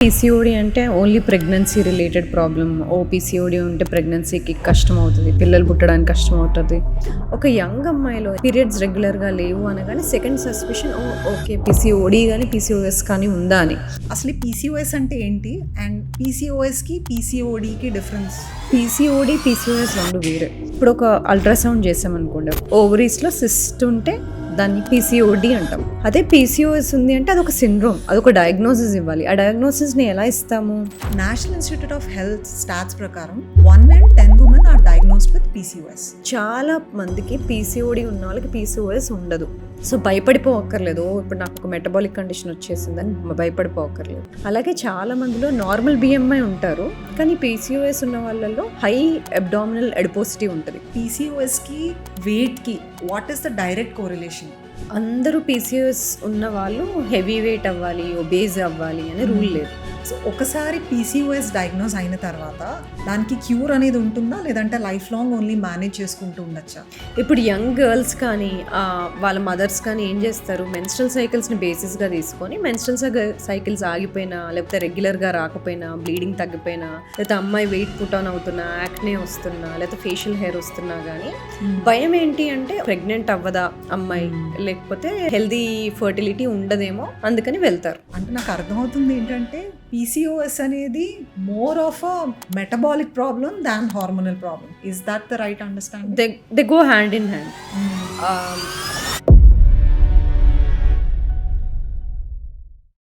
PCOD అంటే only pregnancy related problem. PCOD ఉంటే ప్రెగ్నెన్సీకి కష్టం అవుతుంది, పిల్లలు పుట్టడానికి కష్టం అవుతుంది. ఒక యంగ్ అమ్మాయిలో పీరియడ్స్ రెగ్యులర్గా లేవు అనగానే సెకండ్ సస్పిషన్ ఓకే పీసీఓడి కానీ పీసీఓఎస్ కానీ ఉందా అని. అసలు పీసీఓఎస్ అంటే ఏంటి అండ్ పీసీఓఎస్కి పీసీఓడికి డిఫరెన్స్? పీసీఓడి పీసీఓఎస్ రెండు వేరే. ఇప్పుడు ఒక అల్ట్రాసౌండ్ చేసామనుకోండి, ఓవరీస్లో సిస్ట్ ఉంటే దాన్ని పీసీఓడి అంటాం. అదే పీసీఓఎస్ ఉంది అంటే అదొక సిండ్రోమ్, అదొక డయాగ్నోసిస్ ఇవ్వాలి. ఆ డయాగ్నోసిస్ని ఎలా ఇస్తాము? National institute of health stats ప్రకారం 1 in 10 women are diagnosed with PCOS. చాలా మందికి పీసీఓడి ఉన్న వాళ్ళకి పీసీఓఎస్ ఉండదు. సో భయపడిపోవక్కర్లేదు, ఇప్పుడు నాకు ఒక మెటబాలిక్ కండిషన్ వచ్చేసిందని భయపడిపోవక్కర్లేదు. అలాగే చాలా మందిలో నార్మల్ బిఎంఐ ఉంటారు, కానీ పీసీఓఎస్ ఉన్న వాళ్ళలో హై అబ్డామినల్ ఎడిపోసిటీ ఉంటుంది. పీసీఓఎస్కి వెయిట్కి what is the direct correlation? అందరూ పీసీఓఎస్ ఉన్న వాళ్ళు హెవీ వెయిట్ అవ్వాలి, ఒబేజ్ అవ్వాలి అని రూల్ లేదు. సో ఒకసారి పీసీఓఎస్ డయాగ్నోస్ అయిన తర్వాత దానికి క్యూర్ అనేది ఉంటుందా, లేదంటే లైఫ్ లాంగ్ ఓన్లీ మేనేజ్ చేసుకుంటూ ఉండొచ్చా? ఇప్పుడు యంగ్ గర్ల్స్ కానీ వాళ్ళ మదర్స్ కానీ ఏం చేస్తారు, మెన్స్ట్రల్ సైకిల్స్ని బేసిస్గా తీసుకొని మెన్స్ట్రల్ సైకిల్స్ ఆగిపోయినా, లేకపోతే రెగ్యులర్గా రాకపోయినా, బ్లీడింగ్ తగ్గిపోయినా, లేకపోతే అమ్మాయి వెయిట్ పుట్ ఆన్ అవుతున్నా, యాక్నే వస్తున్నా, లేకపోతే ఫేషియల్ హెయిర్ వస్తున్నా కానీ భయం ఏంటి అంటే ప్రెగ్నెంట్ అవ్వదా అమ్మాయి, లేకపోతే హెల్దీ ఫర్టిలిటీ ఉండదేమో, అందుకని వెళ్తారు. అంటే నాకు అర్థమవుతుంది ఏంటంటే పీసీఓఎస్ అనేది more of a metabolic problem than hormonal problem. Is that the right understanding? They go hand in hand.